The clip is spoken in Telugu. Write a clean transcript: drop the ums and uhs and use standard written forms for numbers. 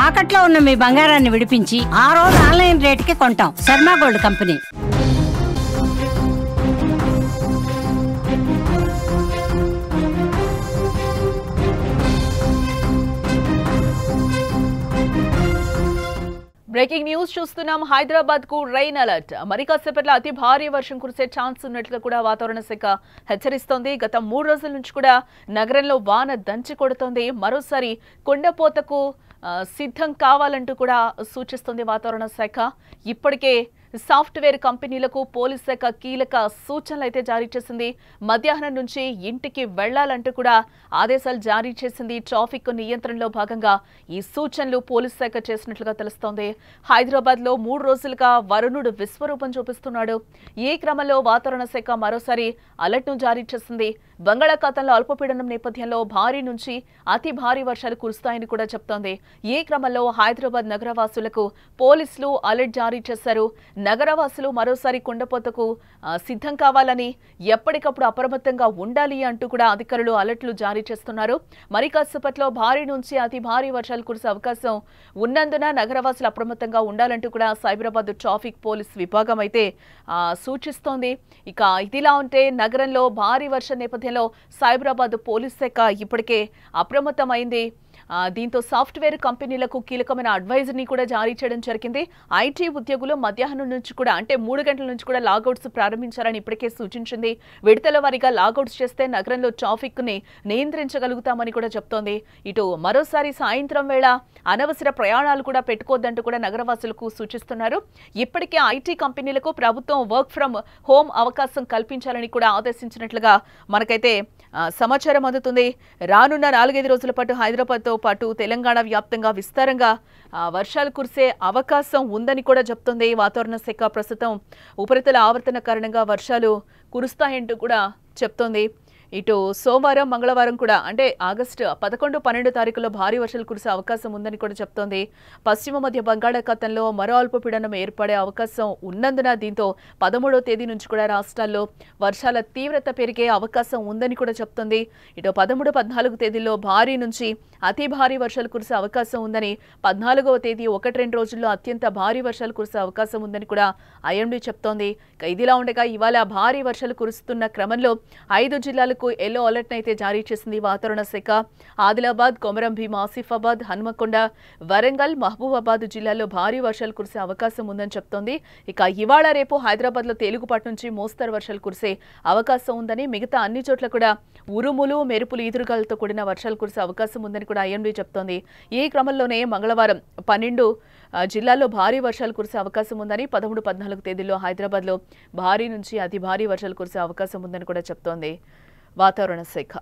తాకట్లో ఉన్న మీ బంగారాన్ని విడిపించి ఆ రోజు ఆన్లైన్ రేటుకి కొంటాం. Sharma gold company. Breaking news చూస్తున్నాం. హైదరాబాద్ కు రైన్ అలర్ట్. మరి కాసేపట్లో అతి భారీ వర్షం కురిసే ఛాన్స్ ఉన్నట్లుగా కూడా వాతావరణ శాఖ హెచ్చరిస్తోంది. గత 3 రోజుల నుంచి కూడా నగరంలో వాన దంచి కొడుతోంది. మరోసారి కుండపోతకు సిద్ధం కావాలంటూ కూడా సూచిస్తుంది వాతావరణ శాఖ. ఇప్పటికే సాఫ్ట్వేర్ కంపెనీలకు పోలీస్ శాఖ కీలక సూచనలు అయితే జారీ చేసింది. మధ్యాహ్నం నుంచి ఇంటికి వెళ్లాలంటూ కూడా ఆదేశాలు జారీ చేసింది. ట్రాఫిక్ నియంత్రణలో భాగంగా ఈ సూచనలు పోలీస్ శాఖ చేసినట్లుగా తెలుస్తోంది. హైదరాబాద్ లో 3 రోజులుగా వరుణుడు విశ్వరూపం చూపిస్తున్నాడు. ఈ క్రమంలో వాతావరణ శాఖ మరోసారి అలర్ట్ ను జారీ చేసింది. బంగాళాఖాతంలో అల్పపీడనం నేపథ్యంలో భారీ నుంచి అతి భారీ వర్షాలు కురుస్తాయని కూడా చెప్తోంది. ఈ క్రమంలో హైదరాబాద్ నగరవాసులకు పోలీసులు అలర్ట్ జారీ చేశారు. నగరవాసులు మరోసారి కుండపోతకు సిద్ధం కావాలని, ఎప్పటికప్పుడు అప్రమత్తంగా ఉండాలి అంటూ కూడా అధికారులు అలర్ట్లు జారీ చేస్తున్నారు. మరి కాసేపట్లో భారీ నుంచి అతి భారీ వర్షాలు కురిసే అవకాశం ఉన్నందున నగరవాసులు అప్రమత్తంగా ఉండాలంటూ కూడా సైబరాబాద్ ట్రాఫిక్ పోలీస్ విభాగం అయితే సూచిస్తోంది. ఇక ఇదిలా ఉంటే నగరంలో భారీ వర్షం నేపథ్యంలో సైబరాబాద్ పోలీస్ శాఖ ఇప్పటికే అప్రమత్తమైంది. దీంతో సాఫ్ట్వేర్ కంపెనీలకు కీలకమైన అడ్వైజర్ని కూడా జారీ చేయడం జరిగింది. ఐటీ ఉద్యోగులు మధ్యాహ్నం నుంచి కూడా అంటే 3 గంటల నుంచి కూడా లాగౌట్స్ ప్రారంభించాలని ఇప్పటికే సూచించింది. విడతల వారీగా లాగౌట్స్ చేస్తే నగరంలో ట్రాఫిక్ ని నియంత్రించగలుగుతామని కూడా చెప్తోంది. ఇటు మరోసారి సాయంత్రం వేళ అనవసర ప్రయాణాలు కూడా పెట్టుకోవద్దంటూ కూడా నగరవాసులకు సూచిస్తున్నారు. ఇప్పటికే ఐటీ కంపెనీలకు ప్రభుత్వం వర్క్ ఫ్రం హోమ్ అవకాశం కల్పించాలని కూడా ఆదేశించినట్లుగా మనకైతే సమాచారం అందుతుంది. రానున్న 4-5 రోజుల పాటు హైదరాబాద్తో పాటు తెలంగాణ వ్యాప్తంగా విస్తారంగా వర్షాలు కురిసే అవకాశం ఉందని కూడా చెప్తుంది వాతావరణ శాఖ. ప్రస్తుతం ఉపరితల ఆవర్తన కారణంగా వర్షాలు కురుస్తాయంటూ కూడా చెప్తోంది. ఇటు సోమవారం, మంగళవారం కూడా అంటే ఆగస్టు 11, 12 తారీఖులో భారీ వర్షాలు కురిసే అవకాశం ఉందని కూడా చెప్తోంది. పశ్చిమ మధ్య బంగాళాఖాతంలో మరో అల్పపీడనం ఏర్పడే అవకాశం ఉన్నందున దీంతో 13వ తేదీ నుంచి కూడా రాష్ట్రాల్లో వర్షాల తీవ్రత పెరిగే అవకాశం ఉందని కూడా చెప్తోంది. ఇటు 13, 14 తేదీల్లో భారీ నుంచి అతి భారీ వర్షాలు కురిసే అవకాశం ఉందని, 14వ తేదీ 1-2 రోజుల్లో అత్యంత భారీ వర్షాలు కురిసే అవకాశం ఉందని కూడా ఐఎండీ చెప్తోంది. ఇదిలా ఉండగా ఇవాళ భారీ వర్షాలు కురుస్తున్న క్రమంలో 5 జిల్లాలకు ఎల్లో అలర్ట్ అయితే జారీ చేసింది వాతావరణ శాఖ. ఆదిలాబాద్, కొమరం భీం, ఆసిఫాబాద్, హన్మకొండ, వరంగల్, మహబూబాబాద్ జిల్లాల్లో భారీ వర్షాలు కురిసే అవకాశం ఉందని చెప్తోంది. ఇక ఇవాళ రేపు హైదరాబాద్ లో తేలికపాటి నుంచి మోస్తరు వర్షాలు కురిసే అవకాశం ఉందని, మిగతా అన్ని చోట్ల కూడా ఉరుములు, మెరుపులు, ఈదురుగాలతో కూడిన వర్షాలు కురిసే అవకాశం ఉందని కూడా ఐఎండీ చెప్తోంది. ఈ క్రమంలోనే మంగళవారం 12 జిల్లాల్లో భారీ వర్షాలు కురిసే అవకాశం ఉందని, 13, 14 తేదీల్లో హైదరాబాద్ లో భారీ నుంచి అతి భారీ వర్షాలు కురిసే అవకాశం ఉందని కూడా చెప్తోంది వాతావరణ శాఖ.